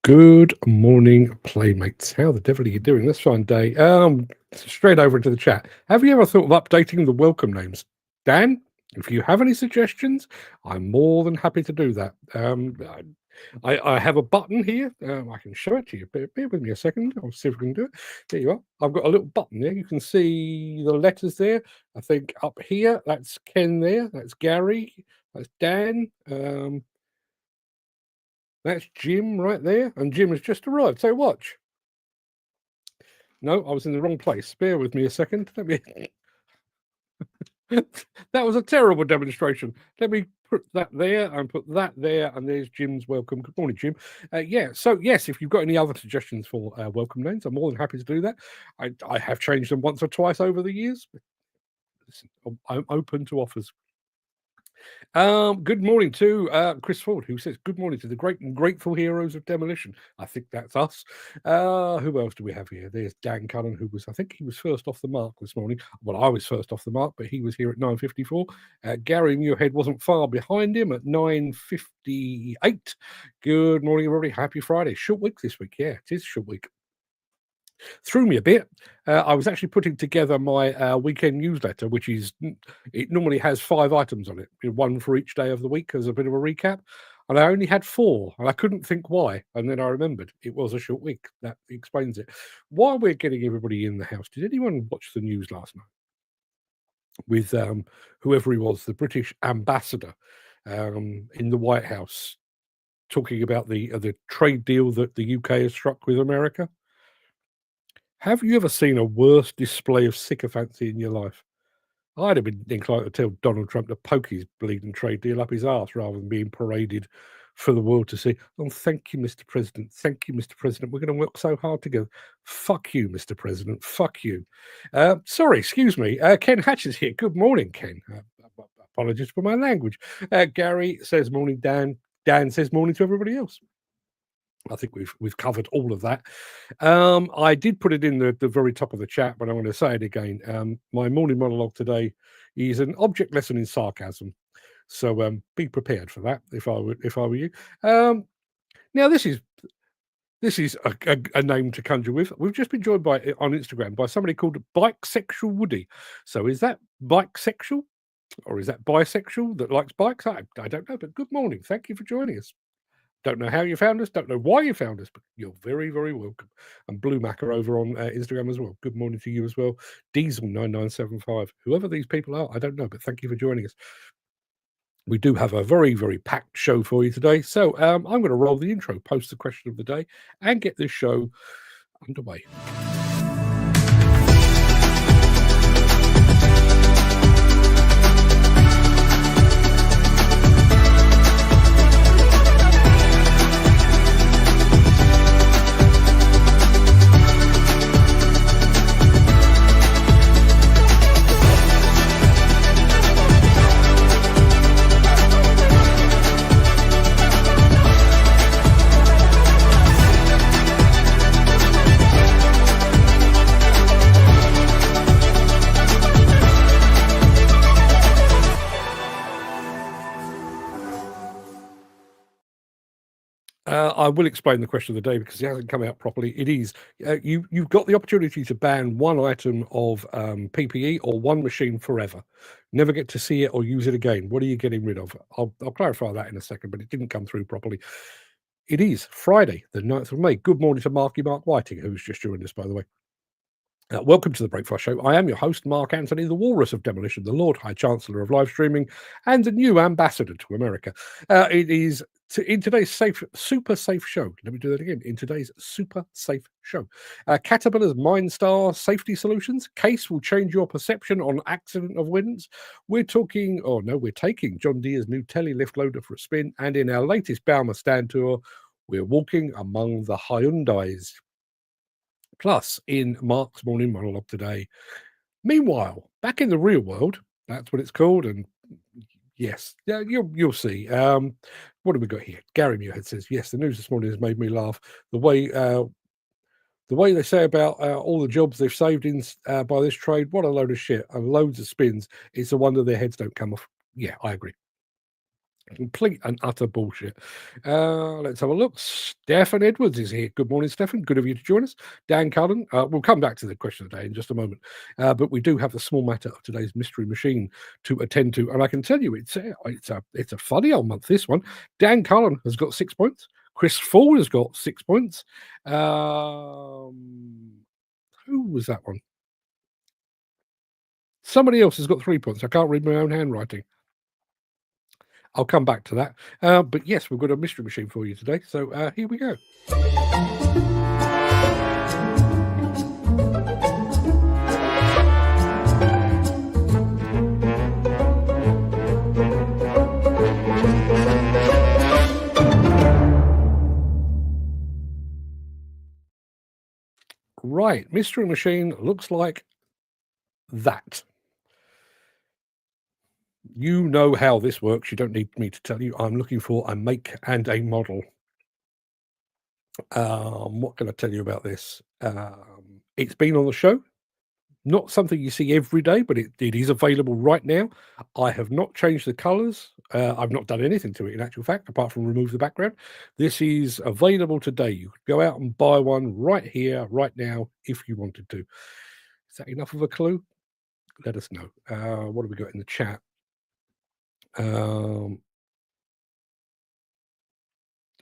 Good morning, playmates. How the devil are you doing this fine day? Straight over into the chat. Have you ever thought of updating the welcome names? Dan, if you have any suggestions, I'm more than happy to do that. I have a button here. I can show it to you. Bear with me a second. I'll see if we can do it. There you are. I've got a little button there. You can see the letters there. I think up here, that's Ken there. That's Gary. That's Dan. That's Jim right there, and Jim has just arrived. So watch. No, I was in the wrong place. Bear with me a second. Let me. That was a terrible demonstration. Let me put that there and put that there, and there's Jim's welcome. Good morning, Jim. So yes, if you've got any other suggestions for welcome names, I'm more than happy to do that. I have changed them once or twice over the years. Listen, I'm open to offers. Good morning to Chris Ford, who says, good morning to the great and grateful heroes of demolition. I think that's us. Who else do we have here? There's Dan Cullen, who I think he was first off the mark this morning. Well, I was first off the mark, but he was here at 9:54. Gary Muirhead wasn't far behind him at 9:58. Good morning, everybody. Happy Friday. Short week this week. Yeah, it is a short week. Threw me a bit. I was actually putting together my weekend newsletter, it normally has 5 items on it, one for each day of the week as a bit of a recap. And I only had 4, and I couldn't think why. And then I remembered it was a short week. That explains it. While we're getting everybody in the house, did anyone watch the news last night with whoever he was, the British ambassador in the White House, talking about the trade deal that the UK has struck with America? Have you ever seen a worse display of sycophancy in your life? I'd have been inclined to tell Donald Trump to poke his bleeding trade deal up his arse rather than being paraded for the world to see. Oh, thank you, Mr. President. Thank you, Mr. President. We're going to work so hard together. Fuck you, Mr. President. Fuck you. Sorry, excuse me. Ken Hatch is here. Good morning, Ken. Apologies for my language. Gary says morning, Dan. Dan says morning to everybody else. I think we've covered all of that. I did put it in the very top of the chat, but I'm going to say it again. My morning monologue today is an object lesson in sarcasm, so be prepared for that. If I were you. Now this is a name to conjure with. We've just been joined on Instagram by somebody called Bikesexual Woody. So is that bikesexual, or is that bisexual that likes bikes? I don't know. But good morning. Thank you for joining us. Don't know how you found us, don't know why you found us, but you're very, very welcome. And Blue Mac are over on Instagram as well. Good morning to you as well. Diesel9975. Whoever these people are, I don't know, but thank you for joining us. We do have a very, very packed show for you today. So I'm going to roll the intro, post the question of the day, and get this show underway. I will explain the question of the day because it hasn't come out properly. It is you've got the opportunity to ban one item of PPE or one machine forever. Never get to see it or use it again. What are you getting rid of? I'll clarify that in a second, but it didn't come through properly. It is Friday, the 9th of May. Good morning to Mark Whiting, who's just joined us, by the way. Welcome to the Breakfast Show. I am your host, Mark Anthony, the Walrus of Demolition, the Lord High Chancellor of live streaming, and the new ambassador to America. It is in today's super safe show. Let me do that again. In today's super safe show, Caterpillar's MineStar safety solutions case will change your perception on accident avoidance. We're taking John Deere's new Tele Lift loader for a spin, and in our latest Bauma stand tour, we're walking among the Hyundais. Plus, in Mark's morning monologue today. Meanwhile, back in the real world, that's what it's called. And yes, you'll see. What have we got here? Gary Muirhead says, yes, the news this morning has made me laugh. The way they say about all the jobs they've saved by this trade, what a load of shit and loads of spins. It's a wonder their heads don't come off. Yeah, I agree. Complete and utter bullshit. Let's have a look. Stefan Edwards is here. Good morning, Stefan. Good of you to join us. Dan Cullen. We'll come back to the question of the day in just a moment. But we do have the small matter of today's mystery machine to attend to, and I can tell you it's a funny old month. This one. Dan Cullen has got 6 points. Chris Ford has got 6 points. Who was that one? Somebody else has got 3 points. I can't read my own handwriting. I'll come back to that. But yes, we've got a mystery machine for you today. So here we go. Right, mystery machine looks like that. You know how this works. You don't need me to tell you. I'm looking for a make and a model. What can I tell you about this? It's been on the show. Not something you see every day, but it is available right now. I have not changed the colors. I've not done anything to it, in actual fact, apart from remove the background. This is available today. You could go out and buy one right here, right now, if you wanted to. Is that enough of a clue? Let us know. What have we got in the chat?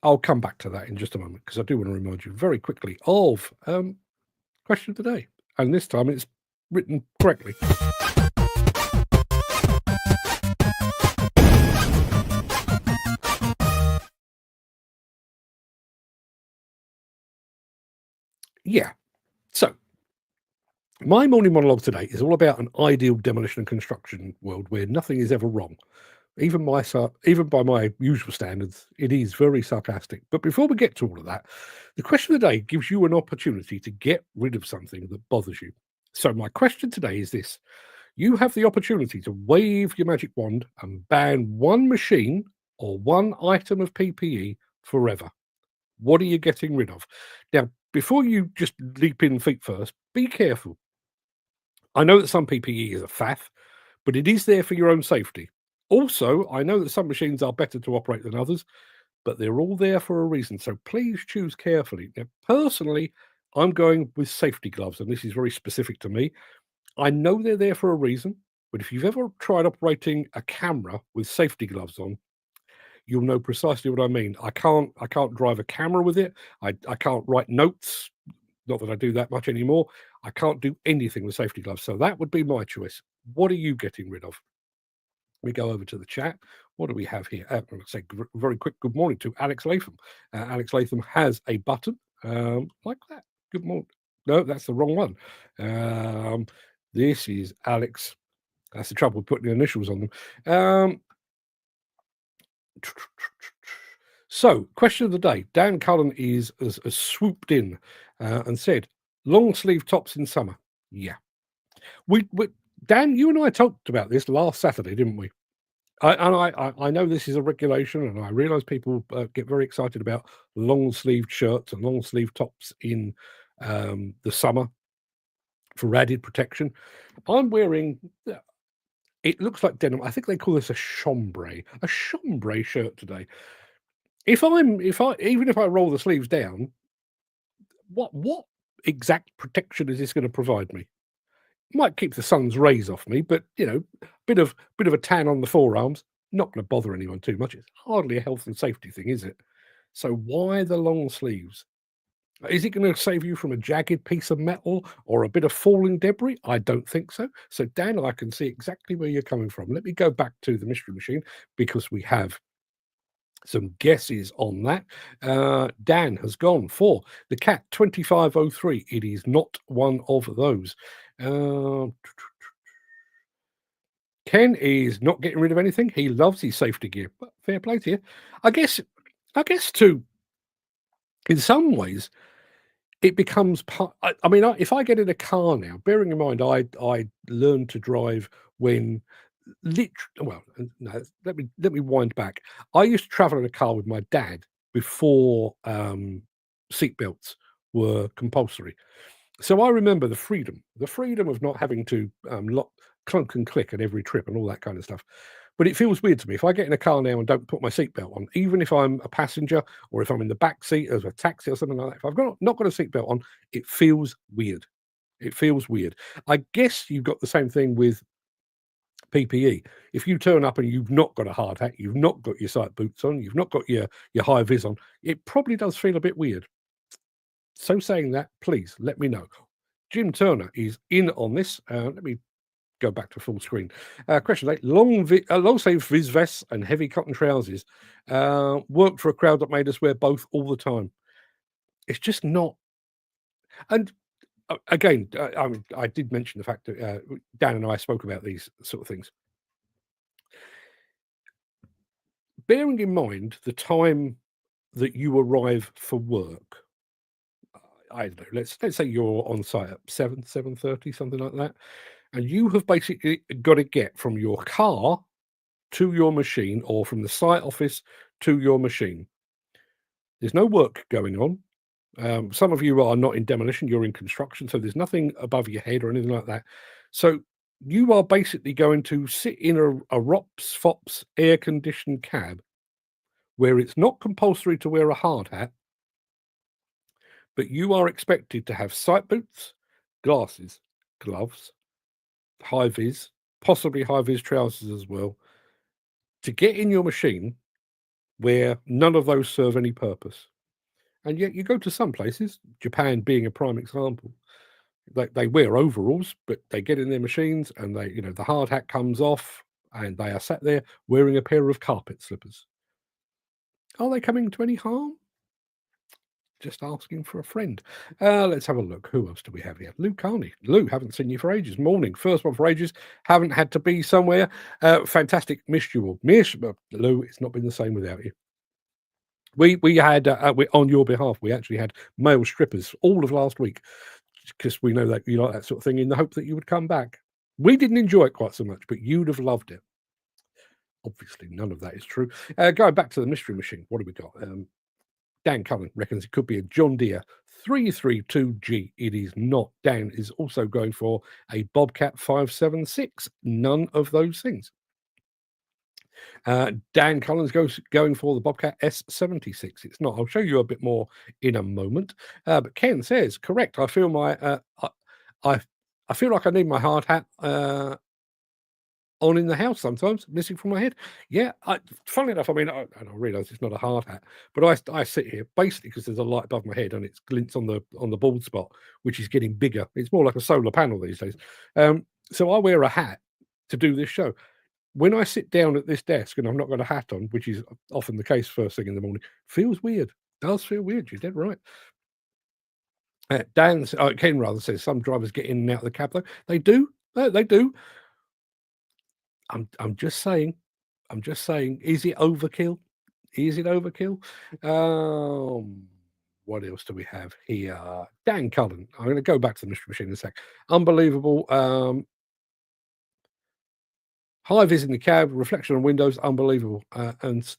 I'll come back to that in just a moment because I do want to remind you very quickly of question of the day. And this time it's written correctly. Yeah. So my morning monologue today is all about an ideal demolition and construction world where nothing is ever wrong. Even by my usual standards, it is very sarcastic. But before we get to all of that, the question of the day gives you an opportunity to get rid of something that bothers you. So my question today is this. You have the opportunity to wave your magic wand and ban one machine or one item of PPE forever. What are you getting rid of? Now, before you just leap in feet first, be careful. I know that some PPE is a faff, but it is there for your own safety. Also, I know that some machines are better to operate than others, but they're all there for a reason. So please choose carefully. Now, personally, I'm going with safety gloves, and this is very specific to me. I know they're there for a reason, but if you've ever tried operating a camera with safety gloves on, you'll know precisely what I mean. I can't drive a camera with it. I can't write notes. Not that I do that much anymore. I can't do anything with safety gloves. So that would be my choice. What are you getting rid of? We go over to the chat. What do we have here? I'm going to say very quick good morning to Alex Latham. Alex Latham has a button like that. Good morning. No, that's the wrong one. This is Alex. That's the trouble with putting the initials on them. So, question of the day. Dan Cullen has swooped in and said, long sleeve tops in summer. Yeah. We Dan, you and I talked about this last Saturday, didn't we? I know this is a regulation, and I realise people get very excited about long sleeved shirts and long sleeve tops in the summer for added protection. I'm wearing. It looks like denim. I think they call this a chambray shirt today. Even if I roll the sleeves down, what exact protection is this going to provide me? Might keep the sun's rays off me, but bit of a tan on the forearms, not going to bother anyone too much. It's hardly a health and safety thing, is it? So why the long sleeves? Is it going to save you from a jagged piece of metal or a bit of falling debris? I don't think so. So Dan, I can see exactly where you're coming from. Let me go back to the mystery machine because we have some guesses on that. Dan has gone for the Cat 2503. It is not one of those. Ken is not getting rid of anything. He loves his safety gear. But fair play to you. I guess too, in some ways, it becomes part. I mean, if I get in a car now, bearing in mind I learned to drive when well, no, let me wind back. I used to travel in a car with my dad before seatbelts were compulsory. So I remember the freedom of not having to lock, clunk and click at every trip and all that kind of stuff. But it feels weird to me. If I get in a car now and don't put my seatbelt on, even if I'm a passenger or if I'm in the back seat as a taxi or something like that, if I've not got a seatbelt on, it feels weird. It feels weird. I guess you've got the same thing with PPE. If you turn up and you've not got a hard hat, you've not got your sight boots on, you've not got your high vis on, it probably does feel a bit weird. So saying that, please let me know. Jim Turner is in on this. Let me go back to full screen. Question 8. Long sleeve viz vests and heavy cotton trousers worked for a crowd that made us wear both all the time. It's just not. And again, I did mention the fact that Dan and I spoke about these sort of things. Bearing in mind the time that you arrive for work, I don't know, let's say you're on site at 7:30, something like that, and you have basically got to get from your car to your machine or from the site office to your machine. There's no work going on. Some of you are not in demolition, you're in construction, so there's nothing above your head or anything like that. So you are basically going to sit in a ROPS, FOPS air-conditioned cab where it's not compulsory to wear a hard hat, but you are expected to have sight boots, glasses, gloves, high vis, possibly high vis trousers as well, to get in your machine where none of those serve any purpose. And yet you go to some places, Japan being a prime example, they wear overalls, but they get in their machines and the hard hat comes off and they are sat there wearing a pair of carpet slippers. Are they coming to any harm? Just asking for a friend. Let's have a look. Who else do we have here? Lou Carney. Lou, haven't seen you for ages. Morning. First one for ages. Haven't had to be somewhere. Fantastic. Missed you all. Lou, it's not been the same without you. We had on your behalf, we actually had male strippers all of last week because we know that you like that sort of thing in the hope that you would come back. We didn't enjoy it quite so much, but you'd have loved it. Obviously, none of that is true. Going back to the mystery machine, what do we got? Dan Cullen reckons it could be a John Deere 332G. It is not. Dan is also going for a Bobcat 576. None of those things. Dan Collins going for the Bobcat S76. It's not. I'll show you a bit more in a moment. But Ken says, correct. I feel I feel like I need my hard hat on in the house sometimes, missing from my head. Yeah, funnily enough, I mean, I realise it's not a hard hat, but I sit here basically because there's a light above my head and it's glints on the bald spot, which is getting bigger. It's more like a solar panel these days. So I wear a hat to do this show. When I sit down at this desk and I've not got a hat on, which is often the case first thing in the morning, feels weird. Does feel weird. You're dead right. Ken rather says some drivers get in and out of the cab though. They do. They do. I'm just saying. I'm just saying. Is it overkill? Is it overkill? What else do we have here? Dan Cullen. I'm going to go back to the mystery machine in a sec. Unbelievable. High vis in the cab, reflection on windows, unbelievable. And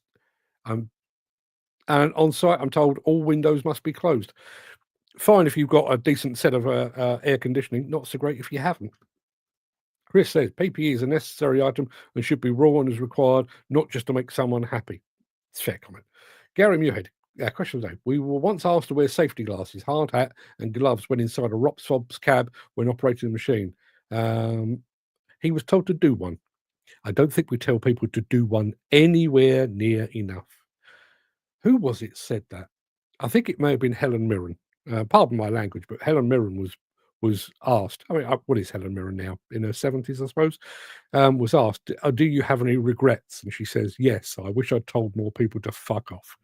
on site, I'm told all windows must be closed. Fine if you've got a decent set of air conditioning. Not so great if you haven't. Chris says PPE is a necessary item and should be worn as required, not just to make someone happy. It's a fair comment. Gary Muirhead, question today. We were once asked to wear safety glasses, hard hat, and gloves when inside a ROPS Fobs cab when operating the machine. He was told to do one. I don't think we tell people to do one anywhere near enough. Who was it said that? I think it may have been Helen Mirren. Pardon my language, but Helen Mirren was asked. I mean, what is Helen Mirren now? In her 70s, I suppose. Was asked, "Do you have any regrets?" And she says, "Yes. I wish I'd told more people to fuck off."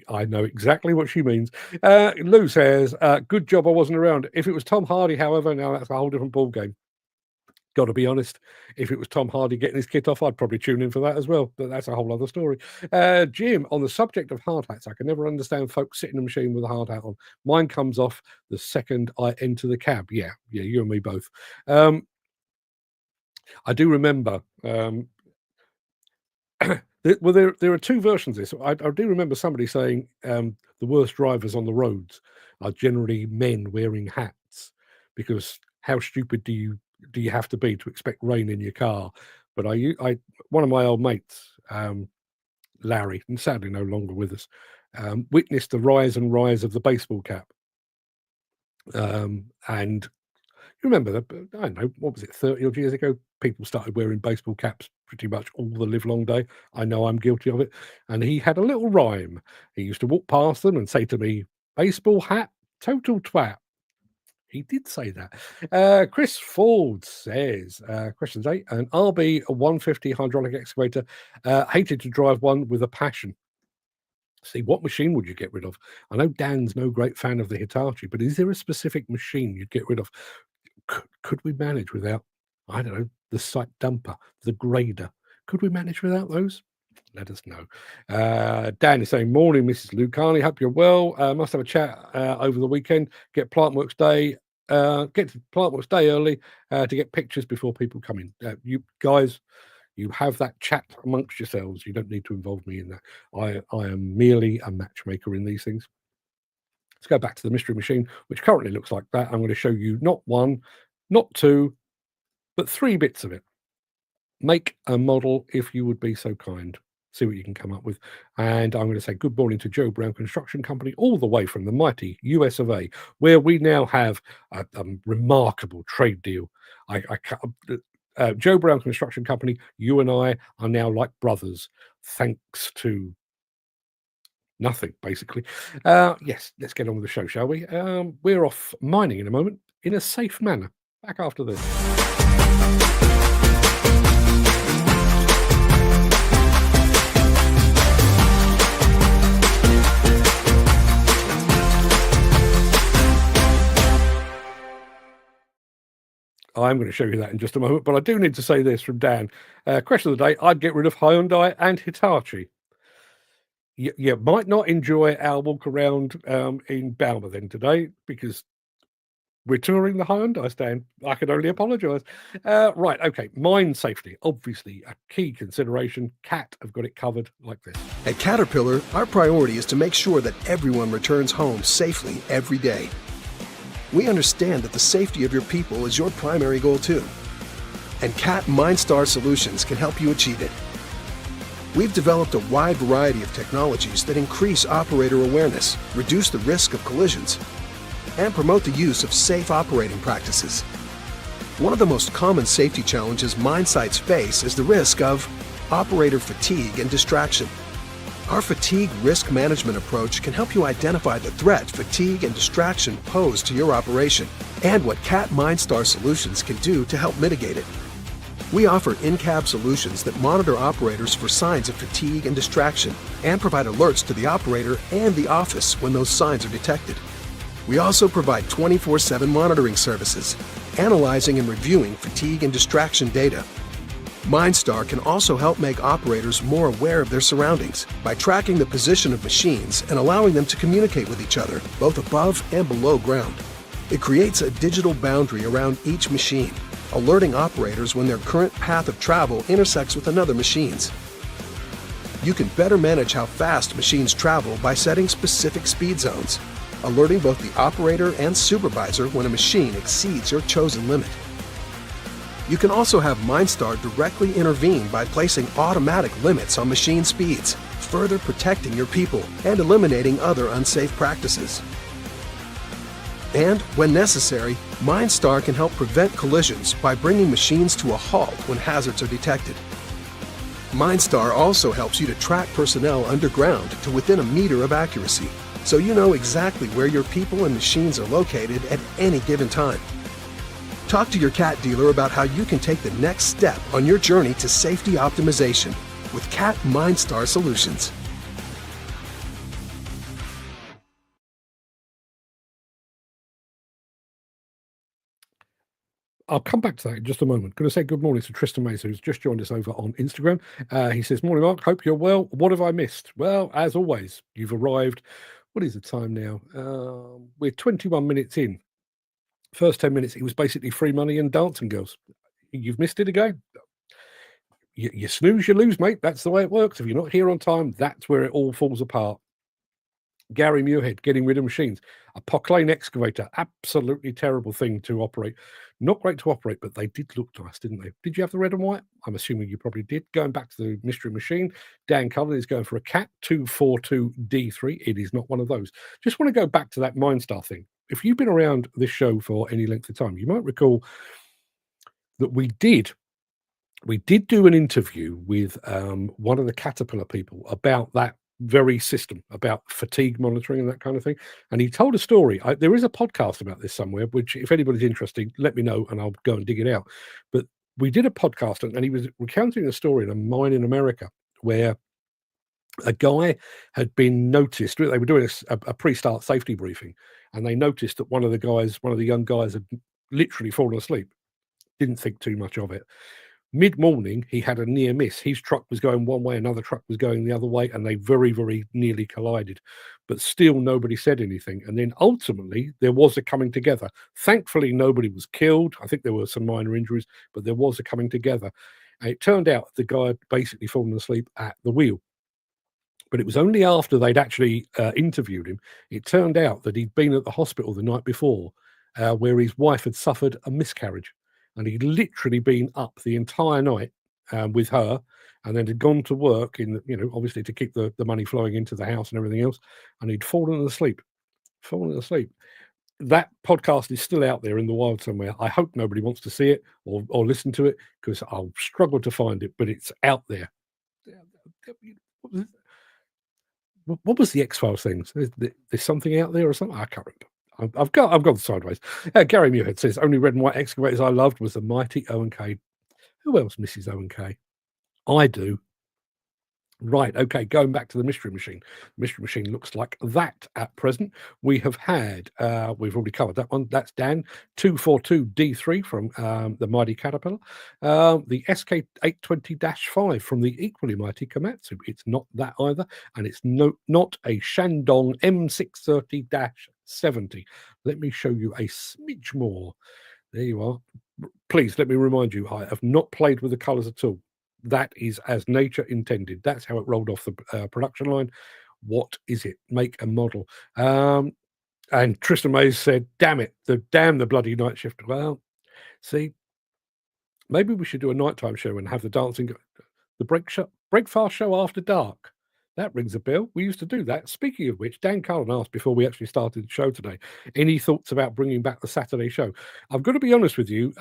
I know exactly what she means. Lou says, "Good job I wasn't around. If it was Tom Hardy, however, now that's a whole different ballgame." Got to be honest, if it was Tom Hardy getting his kit off, I'd probably tune in for that as well. But that's a whole other story. Jim, on the subject of hard hats, I can never understand folks sitting in a machine with a hard hat on. Mine comes off the second I enter the cab. Yeah, you and me both. I do remember. Well, there are two versions of this. I do remember somebody saying the worst drivers on the roads are generally men wearing hats because how stupid do you have to be to expect rain in your car? but one of my old mates, Larry, and sadly no longer with us, witnessed the rise and rise of the baseball cap. And you remember that, I don't know, what was it, 30 odd years ago? People started wearing baseball caps pretty much all the live long day. I know I'm guilty of it. And he had a little rhyme. He used to walk past them and say to me, "Baseball hat, total twat." He did say that. Chris Ford says, questions 8, an RB 150 hydraulic excavator, hated to drive one with a passion. See, what machine would you get rid of? I know Dan's no great fan of the Hitachi, but is there a specific machine you'd get rid of? Could we manage without, I don't know, the site dumper, the grader? Could we manage without those? Let us know. Dan is saying, morning, Mrs. Lucani. Hope you're well. Must have a chat over the weekend. Get to Plant Works Day early to get pictures before people come in. You guys, you have that chat amongst yourselves. You don't need to involve me in that. I am merely a matchmaker in these things. Let's go back to the mystery machine, which currently looks like that. I'm going to show you not one, not two, but 3 bits of it. Make a model if you would be so kind. See what you can come up with. And I'm going to say good morning to Joe Brown Construction Company, all the way from the mighty US of A, where we now have a remarkable trade deal. Joe Brown Construction Company, you and I are now like brothers, thanks to nothing, basically. Yes, let's get on with the show, shall we? We're off mining in a moment in a safe manner. Back after this. I'm going to show you that in just a moment, but I do need to say this from Dan. Question of the day, I'd get rid of Hyundai and Hitachi. You might not enjoy our walk around in Bauma then today, because we're touring the Hyundai stand. I can only apologise. Right, okay. Mine safety, obviously a key consideration. Cat have got it covered like this. At Caterpillar, our priority is to make sure that everyone returns home safely every day. We understand that the safety of your people is your primary goal too. And Cat MineStar Solutions can help you achieve it. We've developed a wide variety of technologies that increase operator awareness, reduce the risk of collisions, and promote the use of safe operating practices. One of the most common safety challenges mine sites face is the risk of operator fatigue and distraction. Our fatigue risk management approach can help you identify the threat fatigue and distraction pose to your operation and what Cat MineStar Solutions can do to help mitigate it. We offer in-cab solutions that monitor operators for signs of fatigue and distraction and provide alerts to the operator and the office when those signs are detected. We also provide 24/7 monitoring services, analyzing and reviewing fatigue and distraction data. MineStar can also help make operators more aware of their surroundings by tracking the position of machines and allowing them to communicate with each other, both above and below ground. It creates a digital boundary around each machine, alerting operators when their current path of travel intersects with another machine's. You can better manage how fast machines travel by setting specific speed zones, alerting both the operator and supervisor when a machine exceeds your chosen limit. You can also have MineStar directly intervene by placing automatic limits on machine speeds, further protecting your people and eliminating other unsafe practices. And, when necessary, MineStar can help prevent collisions by bringing machines to a halt when hazards are detected. MineStar also helps you to track personnel underground to within a meter of accuracy, so you know exactly where your people and machines are located at any given time. Talk to your Cat dealer about how you can take the next step on your journey to safety optimization with Cat MineStar Solutions. I'll come back to that in just a moment. Going to say good morning to Tristan Mays, who's just joined us over on Instagram. He says, morning, Mark. Hope you're well. What have I missed? Well, as always, you've arrived. What is the time now? We're 21 minutes in. First 10 minutes, it was basically free money and dancing girls. You've missed it again. You snooze, you lose, mate. That's the way it works. If you're not here on time, that's where it all falls apart. Gary Muirhead, getting rid of machines. A Pocklane excavator, absolutely terrible thing to operate. Not great to operate, but they did look nice, didn't they? Did you have the red and white? I'm assuming you probably did. Going back to the mystery machine, Dan Cullen is going for a Cat 242D3. It is not one of those. Just want to go back to that MineStar thing. If you've been around this show for any length of time, you might recall that we did do an interview with one of the Caterpillar people about that very system, about fatigue monitoring and that kind of thing. And he told a story. There is a podcast about this somewhere, which if anybody's interested, let me know and I'll go and dig it out. But we did a podcast and he was recounting a story in a mine in America where a guy had been noticed. They were doing a pre-start safety briefing, and they noticed that one of the young guys had literally fallen asleep. Didn't think too much of it. Mid-morning, he had a near miss. His truck was going one way, another truck was going the other way, and they very, very nearly collided. But still, nobody said anything. And then ultimately, there was a coming together. Thankfully, nobody was killed. I think there were some minor injuries, but there was a coming together. And it turned out the guy had basically fallen asleep at the wheel. But it was only after they'd actually interviewed him, it turned out that he'd been at the hospital the night before, where his wife had suffered a miscarriage. And he'd literally been up the entire night with her, and then had gone to work obviously to keep the money flowing into the house and everything else. And he'd fallen asleep. That podcast is still out there in the wild somewhere. I hope nobody wants to see it or listen to it, because I'll struggle to find it, but it's out there. What was the X-Files things? There's something out there or something? I can't remember. I've gone sideways. Gary Muirhead says, only red and white excavators I loved was the mighty O&K. Who else misses O&K? I do. Right, okay, going back to the mystery machine. The mystery machine looks like that at present. We have had, we've already covered that one. That's Dan, 242D3 from the mighty Caterpillar. The SK820-5 from the equally mighty Komatsu. It's not that either, and it's not a Shandong M630-70. Let me show you a smidge more. There you are. Please, let me remind you, I have not played with the colours at all. That is as nature intended. That's how it rolled off the production line. What is it? Make a model. And Tristan Mays said, damn the bloody night shift. Well, see, maybe we should do a nighttime show and have the dancing, the break fast show after dark. That rings a bell. We used to do that. Speaking of which, Dan Cullen asked before we actually started the show today, any thoughts about bringing back the Saturday show? I've got to be honest with you.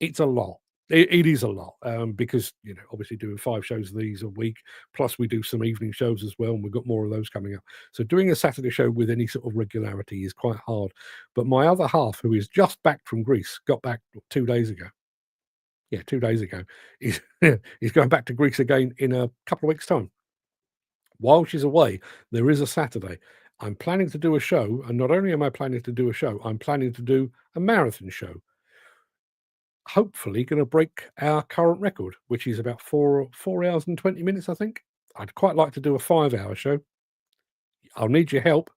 It's a lot. It is a lot because, obviously doing 5 shows of these a week, plus we do some evening shows as well, and we've got more of those coming up. So doing a Saturday show with any sort of regularity is quite hard. But my other half, who is just back from Greece, got back 2 days ago. Yeah, 2 days ago. He's going back to Greece again in a couple of weeks' time. While she's away, there is a Saturday. I'm planning to do a show, and not only am I planning to do a show, I'm planning to do a marathon show. Hopefully going to break our current record, which is about 4 hours and 20 minutes, I think. I'd quite like to do a 5-hour show. I'll need your help.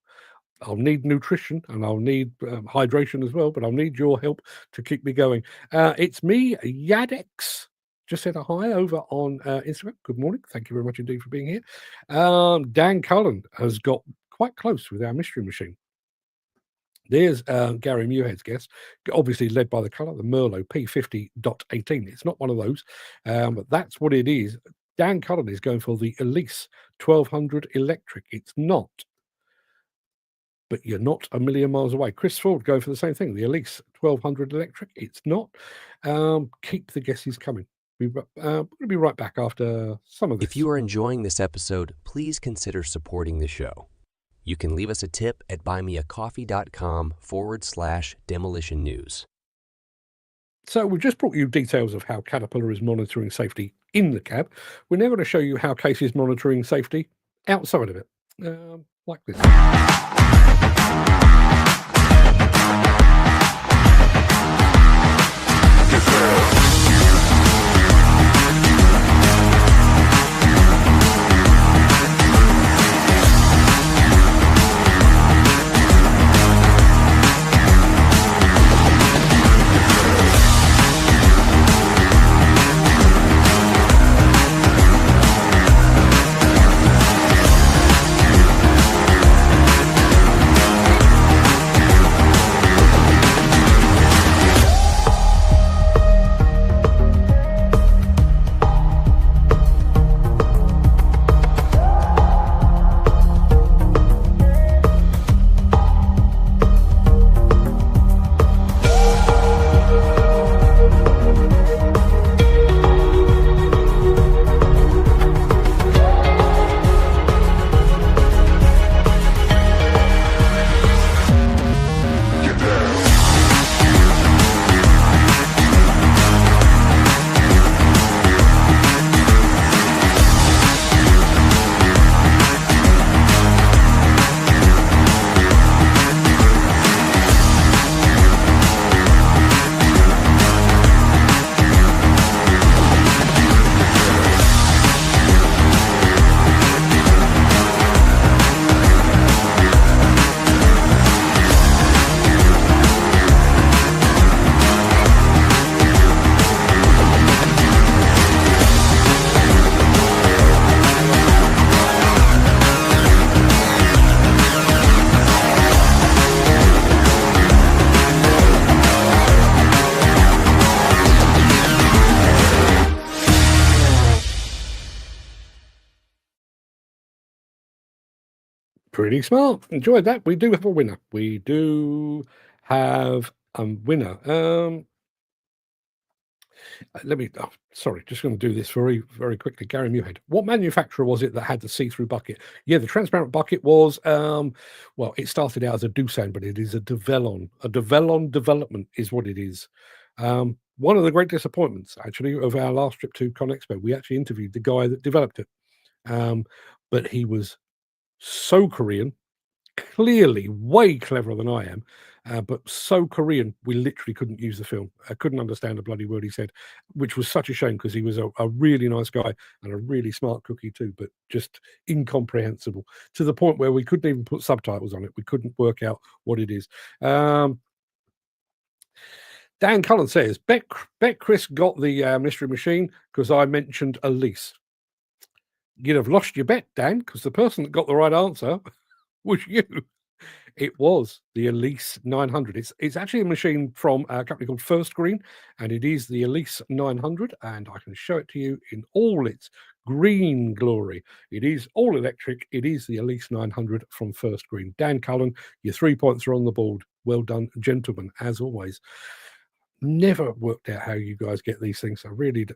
I'll need nutrition, and I'll need hydration as well, but I'll need your help to keep me going. It's me, Yadex. Just said a hi over on Instagram. Good morning. Thank you very much indeed for being here. Dan Cullen has got quite close with our mystery machine. There's Gary Muirhead's guess, obviously led by the colour, the Merlot P50.18. It's not one of those, but that's what it is. Dan Cullen is going for the Elise 1200 electric. It's not, but you're not a million miles away. Chris Ford going for the same thing, the Elise 1200 electric. It's not. Keep the guesses coming. We're going to be right back after some of this. If you are enjoying this episode, please consider supporting the show. You can leave us a tip at buymeacoffee.com/demolition news. So we've just brought you details of how Caterpillar is monitoring safety in the cab. We're now going to show you how Case is monitoring safety outside of it, like this. Pretty smart. Enjoyed that. We do have a winner. We do have a winner. Sorry, just going to do this very, very quickly. Gary Muirhead. What manufacturer was it that had the see-through bucket? Yeah, the transparent bucket was, well, it started out as a Doosan, but it is a Devellon. A Devellon development is what it is. One of the great disappointments, actually, of our last trip to ConExpo, we actually interviewed the guy that developed it. But he was so Korean, clearly way cleverer than I am, but so Korean, we literally couldn't use the film. I couldn't understand a bloody word he said, which was such a shame because he was a really nice guy and a really smart cookie too, but just incomprehensible to the point where we couldn't even put subtitles on it. We couldn't work out what it is. Dan Cullen says, bet Chris got the mystery machine because I mentioned Elise. You'd have lost your bet, Dan, because the person that got the right answer was you. It was the Elise 900. It's actually a machine from a company called First Green, and it is the Elise 900, and I can show it to you in all its green glory. It is all electric. It is the Elise 900 from First Green. Dan Cullen, your 3 points are on the board. Well done, gentlemen, as always. Never worked out how you guys get these things. I really do.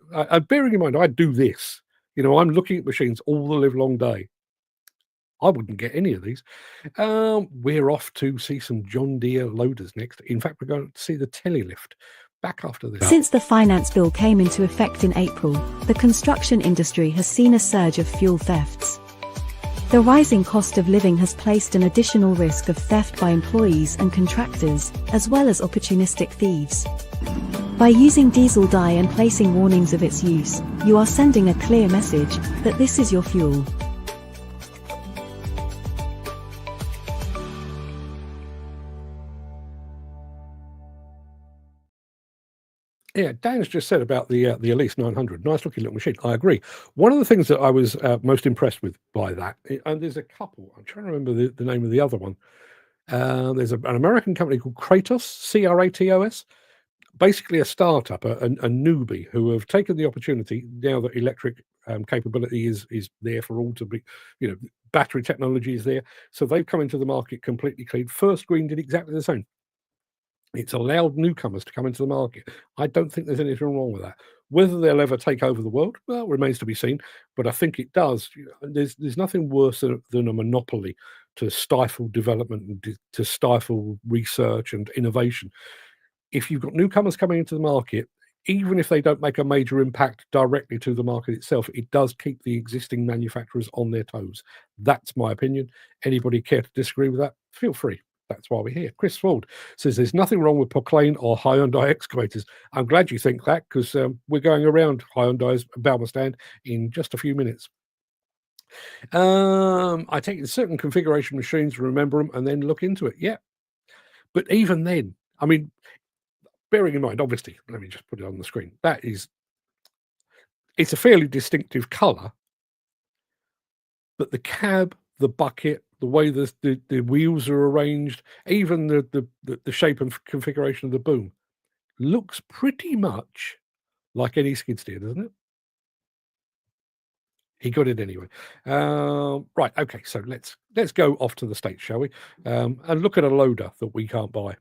Bearing in mind, I do this. You know, I'm looking at machines all the live long day. I wouldn't get any of these. We're off to see some John Deere loaders next. In fact, we're going to see the Tele Lift. Back after this. Since the finance bill came into effect in April, the construction industry has seen a surge of fuel thefts. The rising cost of living has placed an additional risk of theft by employees and contractors, as well as opportunistic thieves. By using diesel dye and placing warnings of its use, you are sending a clear message that this is your fuel. Yeah, Dan's just said about the Elise 900. Nice looking little machine. I agree. One of the things that I was most impressed with by that, and there's a couple, I'm trying to remember the name of the other one. There's an American company called Kratos, Kratos, basically a startup, a newbie who have taken the opportunity now that electric capability is there for all to be, battery technology is there. So they've come into the market completely clean. First Green did exactly the same. It's allowed newcomers to come into the market. I don't think there's anything wrong with that. Whether they'll ever take over the world, well, remains to be seen. But I think it does. There's nothing worse than a monopoly to stifle development and to stifle research and innovation. If you've got newcomers coming into the market, even if they don't make a major impact directly to the market itself, it does keep the existing manufacturers on their toes. That's my opinion. Anybody care to disagree with that? Feel free. That's why we're here. Chris Ford says there's nothing wrong with Proclaim or Hyundai excavators. I'm glad you think that because we're going around Hyundai's Bauma stand in just a few minutes. I take certain configuration machines, remember them, and then look into it. Yeah. But even then, I mean, bearing in mind, obviously, let me just put it on the screen. It's a fairly distinctive color, but the cab, the bucket, the way the wheels are arranged, even the shape and configuration of the boom looks pretty much like any skid steer, doesn't it? He got it anyway. Right, okay, so let's go off to the States, shall we? And look at a loader that we can't buy.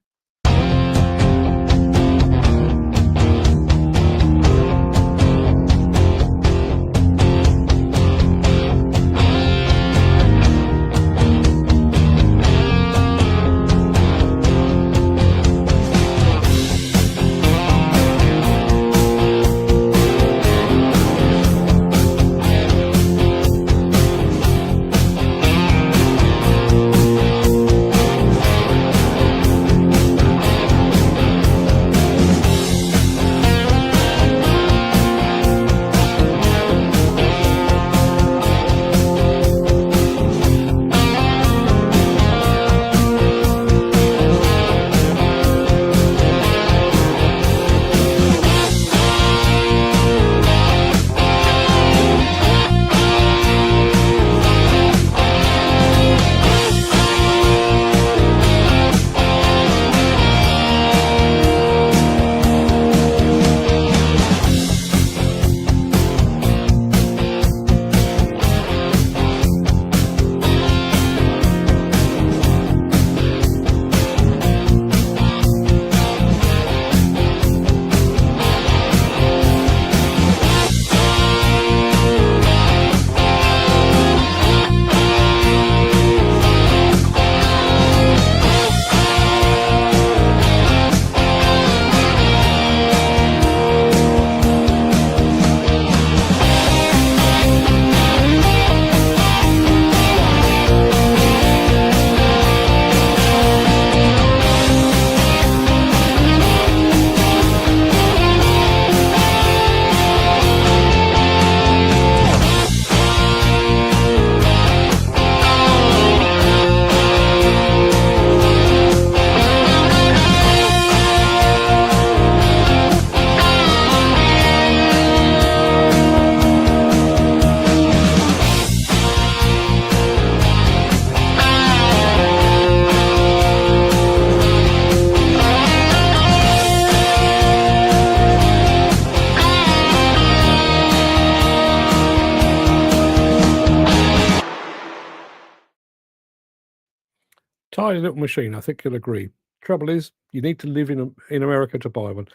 tiny little machine. I think you'll agree. Trouble is, you need to live in America to buy one.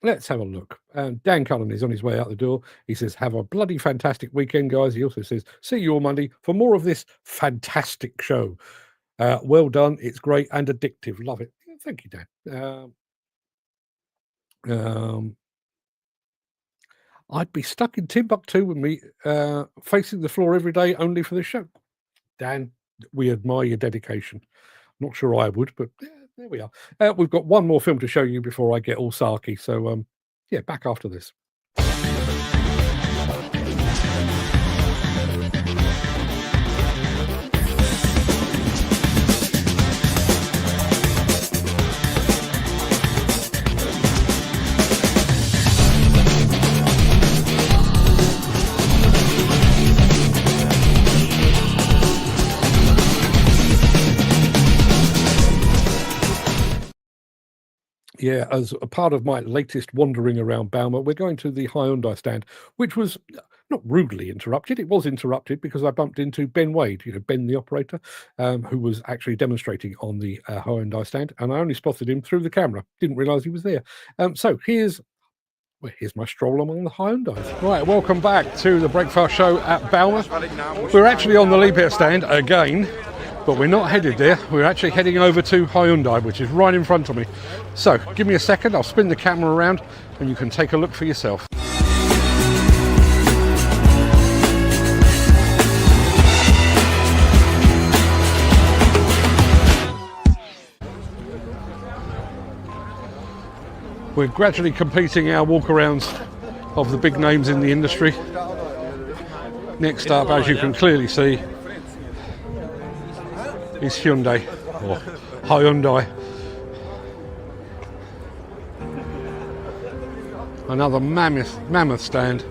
Let's have a look. Dan Cullen is on his way out the door. He says, have a bloody fantastic weekend, guys. He also says, see you on Monday for more of this fantastic show. Well done. It's great and addictive. Love it. Thank you, Dan. I'd be stuck in Timbuktu with me facing the floor every day only for this show. Dan, we admire your dedication. Not sure I would, but there we are. We've got one more film to show you before I get all sarky. So, yeah, back after this. Yeah, as a part of my latest wandering around Bauma, we're going to the Hyundai stand, which was not rudely interrupted. It was interrupted because I bumped into Ben Wade, Ben the operator, who was actually demonstrating on the Hyundai stand, and I only spotted him through the camera. Didn't realise he was there. So here's my stroll among the Hyundais. Right, welcome back to the Breakfast Show at Bauma. We're actually on the Liebherr stand again. But we're not headed there. We're actually heading over to Hyundai, which is right in front of me. So give me a second, I'll spin the camera around and you can take a look for yourself. We're gradually completing our walkarounds of the big names in the industry. Next up, as you can clearly see, is Hyundai, or Hyundai. Another mammoth stand.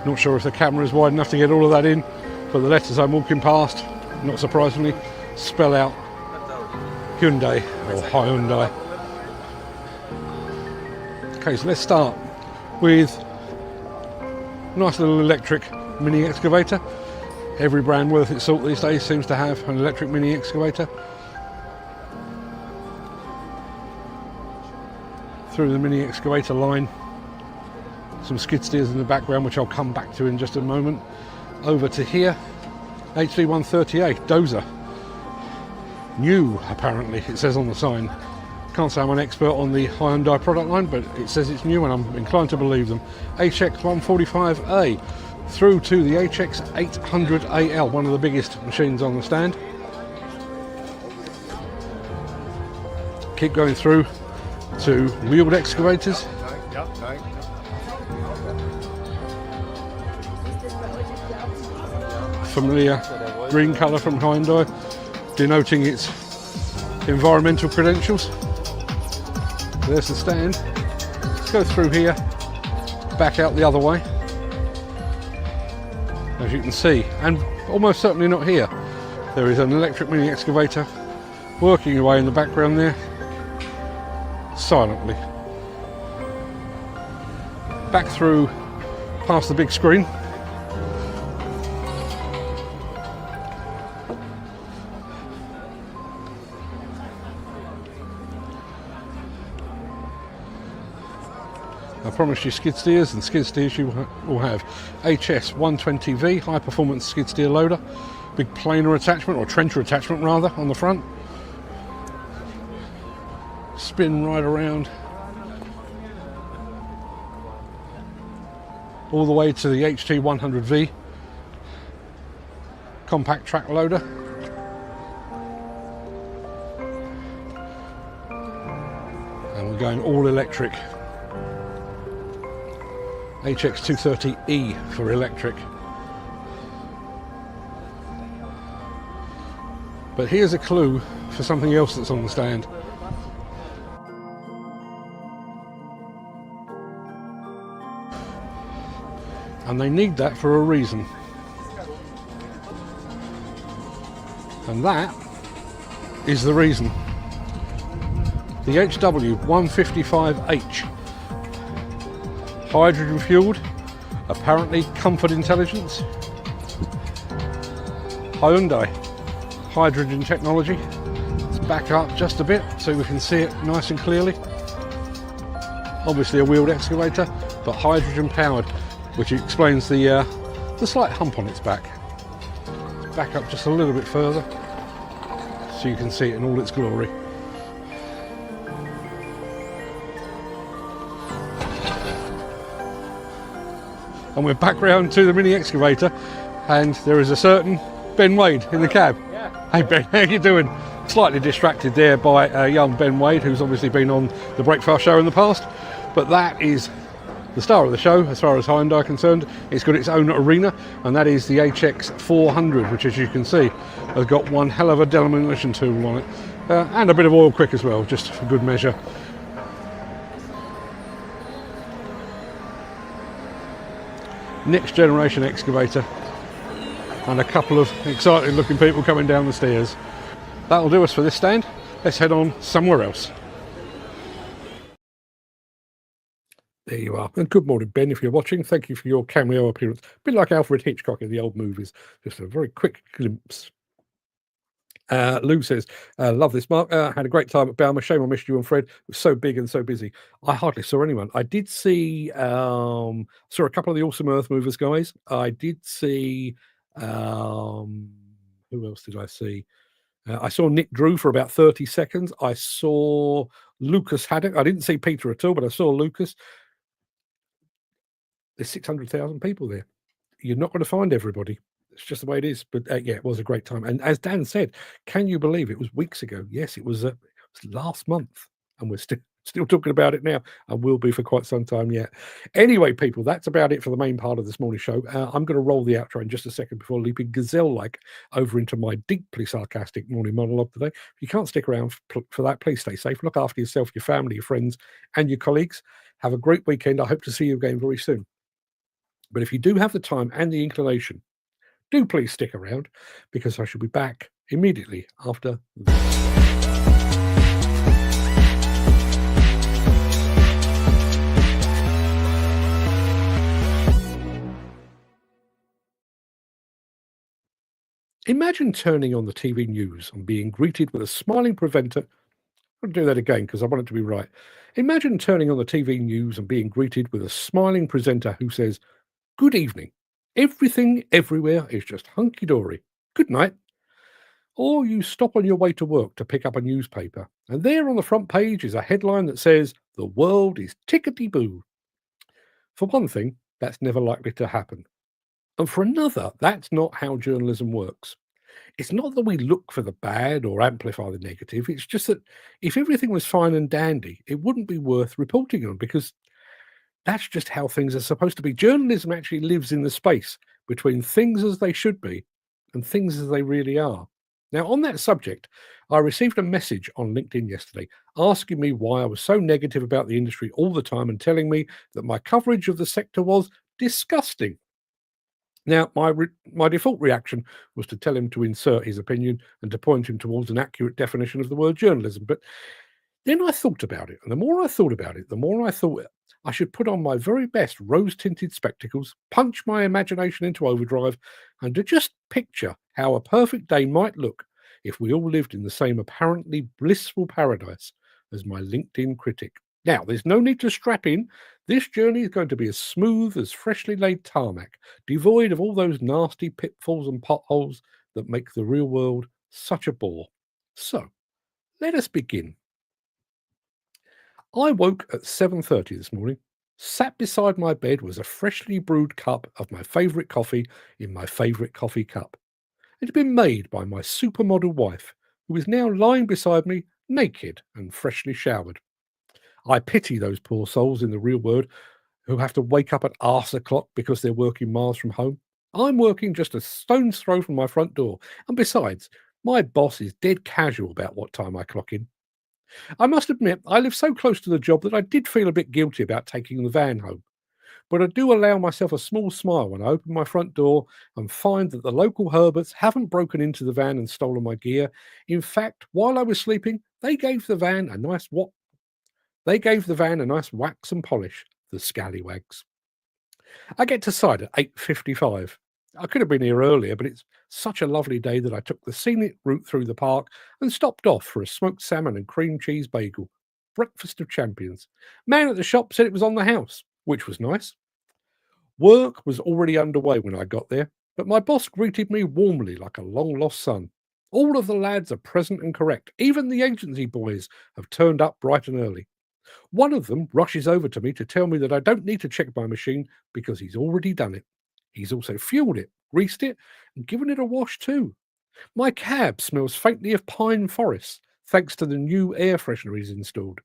Not sure if the camera is wide enough to get all of that in, but the letters I'm walking past, not surprisingly, spell out Hyundai or Hyundai. Okay, so let's start with a nice little electric mini excavator. Every brand worth its salt these days seems to have an electric mini excavator. Through the mini excavator line, some skid steers in the background, which I'll come back to in just a moment. Over to here, HD 138 dozer. New, apparently, it says on the sign. Can't say I'm an expert on the Hyundai product line, but it says it's new and I'm inclined to believe them. HX 145A through to the HX 800AL, one of the biggest machines on the stand. Keep going through to wheeled excavators. Familiar green colour from Hyundai, denoting its environmental credentials. There's the stand. Let's go through here, back out the other way. As you can see, and almost certainly not here, there is an electric mini excavator working away in the background there, silently. Back through past the big screen. I promised you skid steers, and skid steers you will have. HS 120V, high performance skid steer loader, big planer attachment, or trencher attachment rather, on the front. Spin right around all the way to the HT 100V, compact track loader. And we're going all electric. HX 230E for electric. But here's a clue for something else that's on the stand. And they need that for a reason. And that is the reason. The HW 155H hydrogen fueled, apparently comfort intelligence. Hyundai, hydrogen technology. Let's back up just a bit so we can see it nice and clearly. Obviously a wheeled excavator, but hydrogen powered, which explains the slight hump on its back. Back up just a little bit further so you can see it in all its glory. And we're back round to the mini excavator, and there is a certain Ben Wade in the cab. Yeah. Hey Ben, how you doing? Slightly distracted there by young Ben Wade, who's obviously been on the Breakfast show in the past, but that is the star of the show as far as Hyundai are concerned. It's got its own arena, and that is the HX 400, which, as you can see, has got one hell of a demolition tool on it, and a bit of oil quick as well, just for good measure. Next generation excavator, and a couple of excited looking people coming down the stairs. That'll do us for this stand. Let's head on somewhere else. There you are. And good morning, Ben, if you're watching. Thank you for your cameo appearance. A bit like Alfred Hitchcock in the old movies. Just a very quick glimpse. Lou says, love this, Mark. Had a great time at Bauma. Shame I missed you and Fred. It was so big and so busy. I hardly saw anyone. I did see, saw a couple of the Awesome Earth Movers guys. I did see, who else did I see? I saw Nick Drew for about 30 seconds. I saw Lucas Haddock. I didn't see Peter at all, but I saw Lucas. There's 600,000 people there. You're not going to find everybody. It's just the way it is. But yeah, it was a great time. And as Dan said, can you believe it was weeks ago? Yes, it was last month, and we're still talking about it now, and will be for quite some time yet. Anyway, people, that's about it for the main part of this morning's show. I'm going to roll the outro in just a second before leaping gazelle-like over into my deeply sarcastic morning monologue today. If you can't stick around for that, please stay safe. Look after yourself, your family, your friends, and your colleagues. Have a great weekend. I hope to see you again very soon. But if you do have the time and the inclination, do please stick around, because I shall be back immediately after this. Imagine turning on the TV news and being greeted with a smiling presenter. I'll do that again because I want it to be right. Imagine turning on the TV news and being greeted with a smiling presenter who says, "Good evening. Everything everywhere is just hunky-dory. Good night." Or you stop on your way to work to pick up a newspaper, and there on the front page is a headline that says, "The world is tickety-boo." For one thing, that's never likely to happen. And for another, that's not how journalism works. It's not that we look for the bad or amplify the negative. It's just that if everything was fine and dandy, it wouldn't be worth reporting on, because that's just how things are supposed to be. Journalism actually lives in the space between things as they should be and things as they really are. Now, on that subject, I received a message on LinkedIn yesterday asking me why I was so negative about the industry all the time and telling me that my coverage of the sector was disgusting. Now, my default reaction was to tell him to insert his opinion and to point him towards an accurate definition of the word journalism. But then I thought about it, and the more I thought about it, the more I thought I should put on my very best rose-tinted spectacles, punch my imagination into overdrive, and to just picture how a perfect day might look if we all lived in the same apparently blissful paradise as my LinkedIn critic. Now, there's no need to strap in. This journey is going to be as smooth as freshly laid tarmac, devoid of all those nasty pitfalls and potholes that make the real world such a bore. So, let us begin. I woke at 7:30 this morning. Sat beside my bed was a freshly brewed cup of my favourite coffee in my favourite coffee cup. It had been made by my supermodel wife, who is now lying beside me, naked and freshly showered. I pity those poor souls in the real world who have to wake up at arse o'clock because they're working miles from home. I'm working just a stone's throw from my front door, and besides, my boss is dead casual about what time I clock in. I must admit, I live so close to the job that I did feel a bit guilty about taking the van home. But I do allow myself a small smile when I open my front door and find that the local Herberts haven't broken into the van and stolen my gear. In fact, while I was sleeping, they gave the van a nice wax and polish, the scallywags. I get to site at 8:55. I could have been here earlier, but it's such a lovely day that I took the scenic route through the park and stopped off for a smoked salmon and cream cheese bagel. Breakfast of champions. Man at the shop said it was on the house, which was nice. Work was already underway when I got there, but my boss greeted me warmly like a long-lost son. All of the lads are present and correct. Even the agency boys have turned up bright and early. One of them rushes over to me to tell me that I don't need to check my machine because he's already done it. He's also fueled it, greased it, and given it a wash too. My cab smells faintly of pine forests, thanks to the new air freshener he's installed.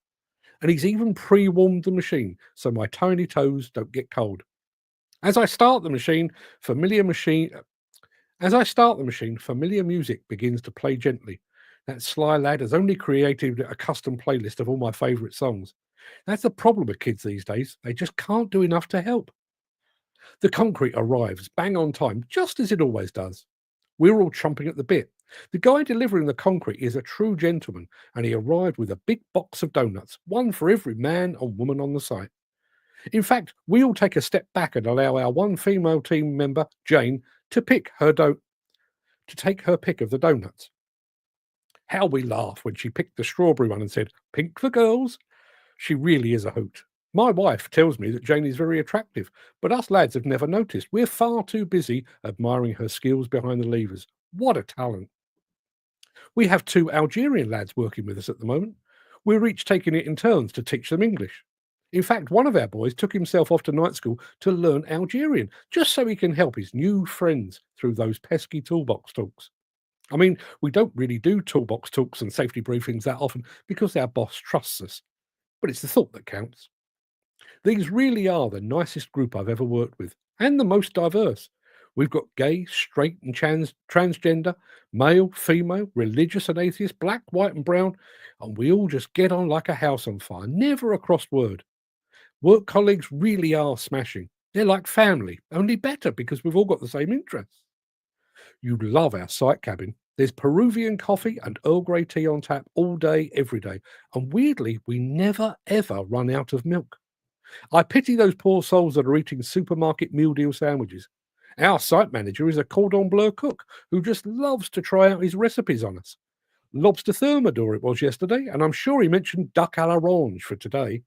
And he's even pre-warmed the machine so my tiny toes don't get cold. As I start the machine, familiar music begins to play gently. That sly lad has only created a custom playlist of all my favourite songs. That's the problem with kids these days. They just can't do enough to help. The concrete arrives bang on time, just as it always does. We're all chomping at the bit. The guy delivering the concrete is a true gentleman, and he arrived with a big box of donuts, one for every man and woman on the site. In fact, we all take a step back and allow our one female team member, Jane, to take her pick of the donuts. How we laughed when she picked the strawberry one and said, "Pink for girls." She really is a hoot. My wife tells me that Jane is very attractive, but us lads have never noticed. We're far too busy admiring her skills behind the levers. What a talent. We have 2 Algerian lads working with us at the moment. We're each taking it in turns to teach them English. In fact, one of our boys took himself off to night school to learn Algerian, just so he can help his new friends through those pesky toolbox talks. I mean, we don't really do toolbox talks and safety briefings that often because our boss trusts us, but it's the thought that counts. These really are the nicest group I've ever worked with, and the most diverse. We've got gay, straight, and transgender, male, female, religious and atheist, black, white, and brown, and we all just get on like a house on fire, never a crossed word. Work colleagues really are smashing. They're like family, only better because we've all got the same interests. You'd love our site cabin. There's Peruvian coffee and Earl Grey tea on tap all day, every day, and weirdly, we never ever run out of milk. I pity those poor souls that are eating supermarket meal deal sandwiches. Our site manager is a cordon bleu cook who just loves to try out his recipes on us. Lobster thermidor it was yesterday, and I'm sure he mentioned duck à l'orange for today.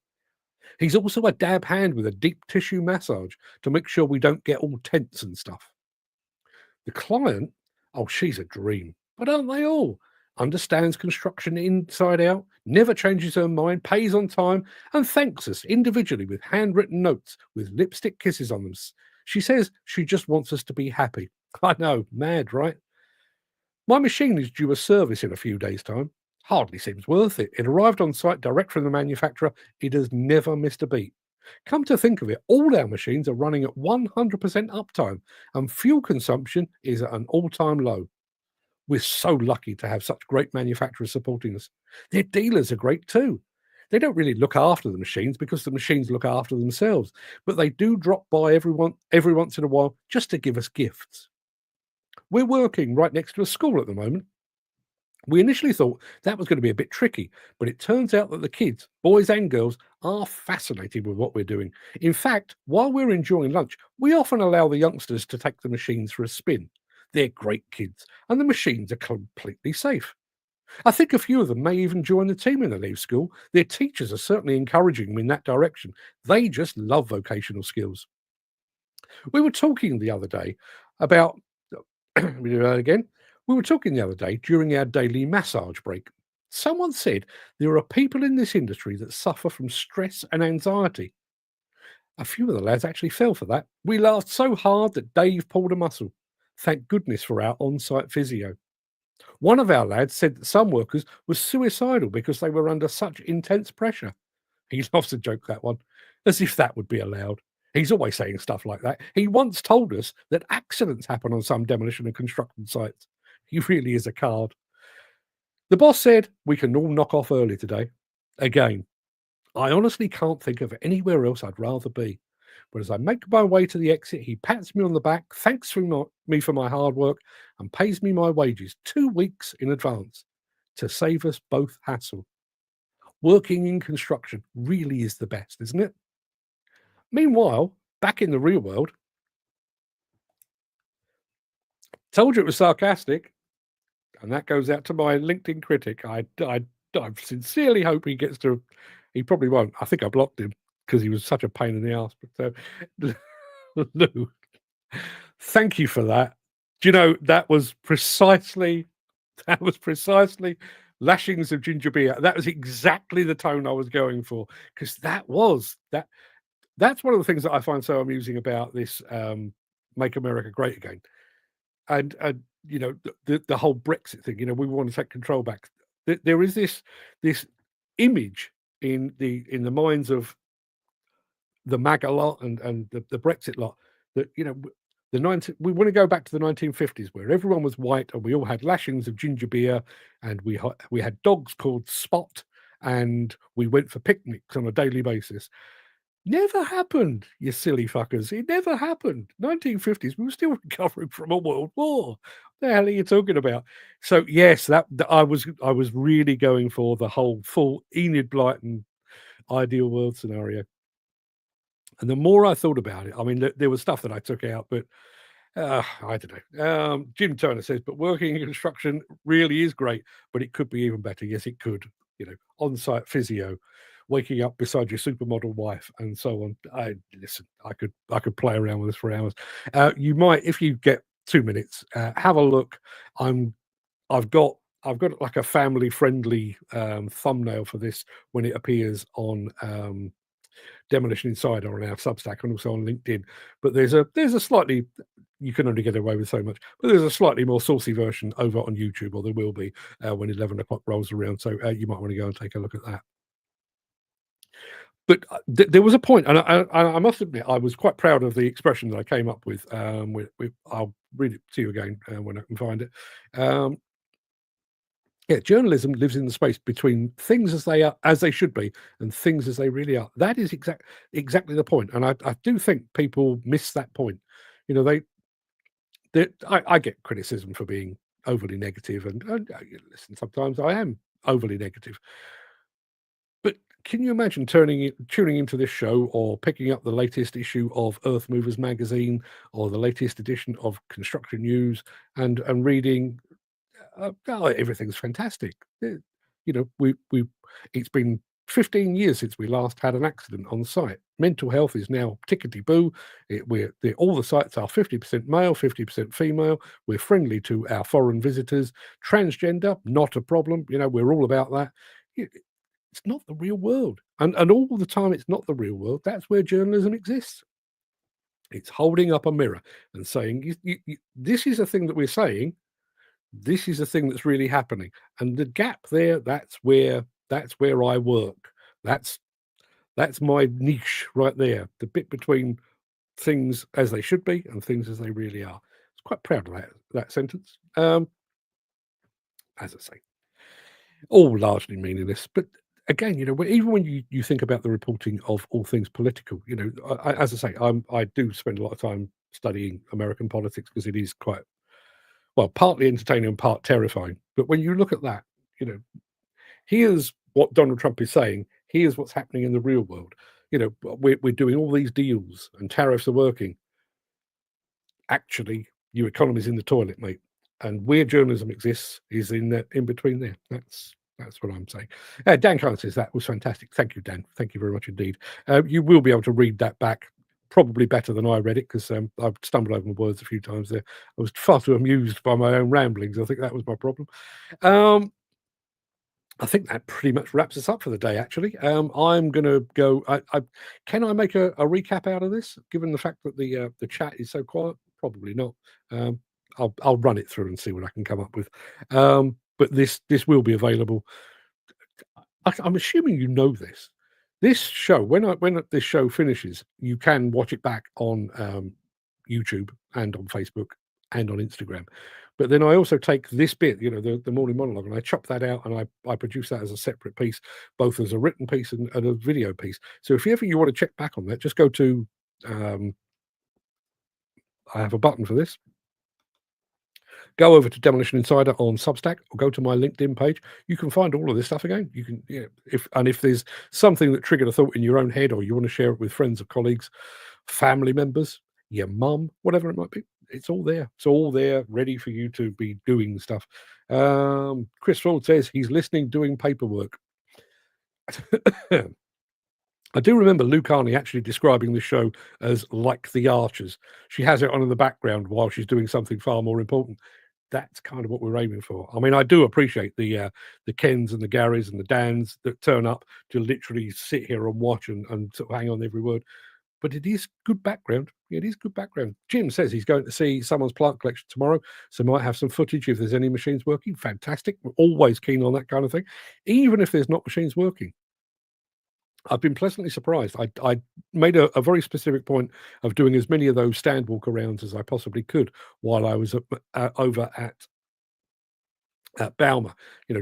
He's also a dab hand with a deep tissue massage to make sure we don't get all tense and stuff. The client, oh, she's a dream, but aren't they all? Understands construction inside out, never changes her mind, pays on time, and thanks us individually with handwritten notes with lipstick kisses on them. She says she just wants us to be happy. I know, mad, right? My machine is due a service in a few days' time. Hardly seems worth it. It arrived on site direct from the manufacturer. It has never missed a beat. Come to think of it, all our machines are running at 100% uptime, and fuel consumption is at an all-time low. We're so lucky to have such great manufacturers supporting us. Their dealers are great too. They don't really look after the machines because the machines look after themselves, but they do drop by every once in a while just to give us gifts. We're working right next to a school at the moment. We initially thought that was going to be a bit tricky, but it turns out that the kids, boys and girls, are fascinated with what we're doing. In fact, while we're enjoying lunch, we often allow the youngsters to take the machines for a spin. They're great kids, and the machines are completely safe. I think a few of them may even join the team when they leave school. Their teachers are certainly encouraging them in that direction. They just love vocational skills. We were talking the other day about, we do that again. We were talking the other day during our daily massage break. Someone said there are people in this industry that suffer from stress and anxiety. A few of the lads actually fell for that. We laughed so hard that Dave pulled a muscle. Thank goodness for our on-site physio. One of our lads said that some workers were suicidal because they were under such intense pressure. He loves to joke that one, as if that would be allowed. He's always saying stuff like that. He once told us that accidents happen on some demolition and construction sites. He really is a card. The boss said we can all knock off early today. Again, I honestly can't think of anywhere else I'd rather be. But as I make my way to the exit, he pats me on the back, thanks me for my hard work, and pays me my wages 2 weeks in advance to save us both hassle. Working in construction really is the best, isn't it? Meanwhile, back in the real world, told you it was sarcastic, and that goes out to my LinkedIn critic. I sincerely hope he gets to. He probably won't. I think I blocked him because he was such a pain in the ass. But Lou, thank you for that. Do you know that was precisely lashings of ginger beer. That was exactly the tone I was going for, because that's one of the things that I find so amusing about this Make America Great Again. And you know, the whole Brexit thing, you know, we want to take control back. There is this image in the minds of the MAGA lot and the Brexit lot that, you know, we want to go back to the 1950s where everyone was white and we all had lashings of ginger beer and we had dogs called Spot and we went for picnics on a daily basis. Never happened, you silly fuckers. It never happened. 1950s, we were still recovering from a world war. The hell are you talking about? So yes, that I was really going for the whole full Enid Blyton ideal world scenario. And the more I thought about it, I mean, there was stuff that I took out, but I don't know. Jim Turner says, but working in construction really is great, but it could be even better. Yes, it could. You know, on-site physio, waking up beside your supermodel wife, and so on. Listen, I could play around with this for hours. You might, if you get 2 minutes, have a look. I've got like a family-friendly thumbnail for this when it appears on Demolition Insider on our Substack and also on LinkedIn. But there's a slightly, you can only get away with so much, but there's a slightly more saucy version over on YouTube, or there will be when 11 o'clock rolls around. So you might want to go and take a look at that. But there was a point, and I must admit, I was quite proud of the expression that I came up with. I'll read it to you again when I can find it. Yeah, journalism lives in the space between things as they are, as they should be, and things as they really are. That is exactly the point, and I do think people miss that point. You know, I get criticism for being overly negative, and listen, sometimes I am overly negative. But can you imagine tuning into this show or picking up the latest issue of Earth Movers magazine or the latest edition of Construction News and reading? Everything's fantastic. You know, it's been 15 years since we last had an accident on site. Mental health is now tickety-boo. All the sites are 50% male, 50% female. We're friendly to our foreign visitors. Transgender, not a problem. You know, we're all about that. It's not the real world. And all the time it's not the real world. That's where journalism exists. It's holding up a mirror and saying, this is a thing that we're saying. This is the thing that's really happening, and the gap there, that's where I work. That's my niche right there, the bit between things as they should be and things as they really are. I was quite proud of that sentence. As I say, all largely meaningless, but again, you know, even when you think about the reporting of all things political, you know, as I say, I do spend a lot of time studying American politics because it is quite, well, partly entertaining and part terrifying. But when you look at that, you know, here's what Donald Trump is saying. Here's what's happening in the real world. You know, we're doing all these deals and tariffs are working. Actually, your economy's in the toilet, mate. And where journalism exists is in between there. That's what I'm saying. Dan Khan says that was fantastic. Thank you, Dan. Thank you very much indeed. You will be able to read that back probably better than I read it because I've stumbled over my words a few times there. I was far too amused by my own ramblings. I think that was my problem. I think that pretty much wraps us up for the day, actually. I'm going to go. Can I make a recap out of this, given the fact that the chat is so quiet? Probably not. I'll run it through and see what I can come up with. But this will be available. I'm assuming you know this. This show, when this show finishes, you can watch it back on YouTube and on Facebook and on Instagram. But then I also take this bit, you know, the morning monologue, and I chop that out and I produce that as a separate piece, both as a written piece and a video piece. So if ever you want to check back on that, just go to, I have a button for this. Go over to Demolition Insider on Substack or go to my LinkedIn page. You can find all of this stuff again. You can, if there's something that triggered a thought in your own head, or you want to share it with friends or colleagues, family members, your mum, whatever it might be, it's all there. It's all there, ready for you to be doing stuff. Chris Ford says he's listening, doing paperwork. I do remember Lou Carney actually describing the show as like The Archers. She has it on in the background while she's doing something far more important. That's kind of what we're aiming for. I mean, I do appreciate the Kens and the Garys and the Dans that turn up to literally sit here and watch and sort of hang on every word. But it is good background. It is good background. Jim says he's going to see someone's plant collection tomorrow, so might have some footage if there's any machines working. Fantastic. We're always keen on that kind of thing, even if there's not machines working. I've been pleasantly surprised. I made a very specific point of doing as many of those stand walk arounds as I possibly could while I was over at Bauma.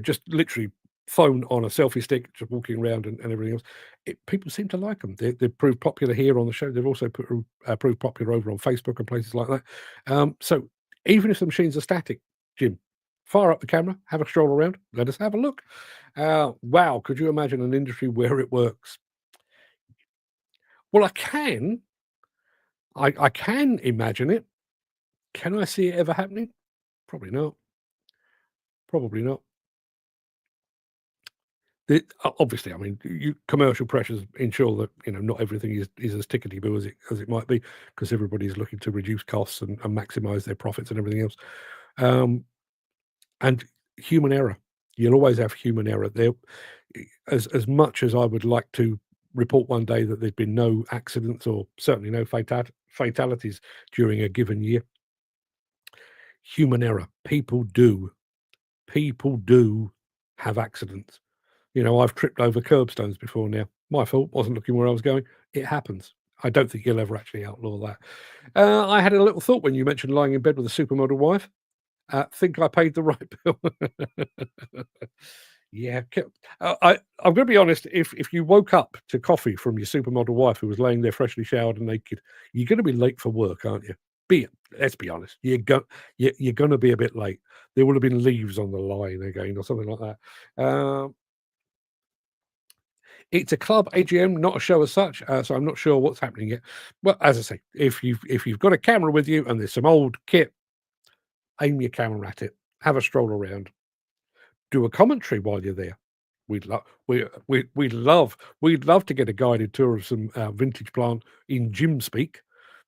Just literally phone on a selfie stick, just walking around and everything else. People seem to like them. They've proved popular here on the show. They've also proved popular over on Facebook and places like that. So even if the machines are static, Jim, fire up the camera, have a stroll around, let us have a look. Wow, could you imagine an industry where it works? Well, I can. I can imagine it. Can I see it ever happening? Probably not. Probably not. Obviously, I mean, commercial pressures ensure that not everything is as tickety-boo as it might be, because everybody's looking to reduce costs and maximise their profits and everything else. And human error. You'll always have human error. There, as much as I would like to report one day that there's been no accidents or certainly no fatalities during a given year, human error. People do have accidents. I've tripped over curbstones before now. My fault, wasn't looking where I was going. It happens. I don't think you'll ever actually outlaw that. I had a little thought when you mentioned lying in bed with a supermodel wife. Think I paid the right bill. Yeah, I'm going to be honest. If you woke up to coffee from your supermodel wife who was laying there freshly showered and naked, you're going to be late for work, aren't you? Let's be honest. You're going to be a bit late. There will have been leaves on the line again or something like that. It's a club AGM, not a show as such, so I'm not sure what's happening yet. Well, as I say, if you've got a camera with you and there's some old kit, aim your camera at it. Have a stroll around. Do a commentary while you're there. We'd love to get a guided tour of some vintage plant in Jim speak.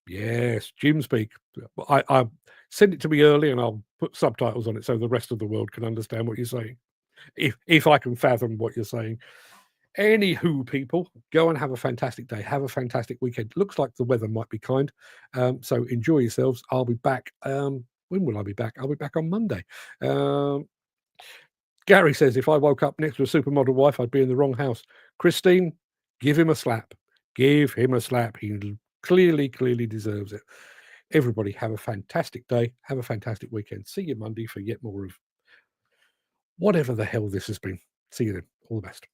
Yes, Jim speak. I send it to me early, and I'll put subtitles on it so the rest of the world can understand what you're saying. If I can fathom what you're saying. Anywho, people, go and have a fantastic day. Have a fantastic weekend. Looks like the weather might be kind, so enjoy yourselves. I'll be back. When will I be back? I'll be back on Monday. Gary says, if I woke up next to a supermodel wife, I'd be in the wrong house. Christine, give him a slap. Give him a slap. He clearly deserves it. Everybody have a fantastic day. Have a fantastic weekend. See you Monday for yet more of whatever the hell this has been. See you then. All the best.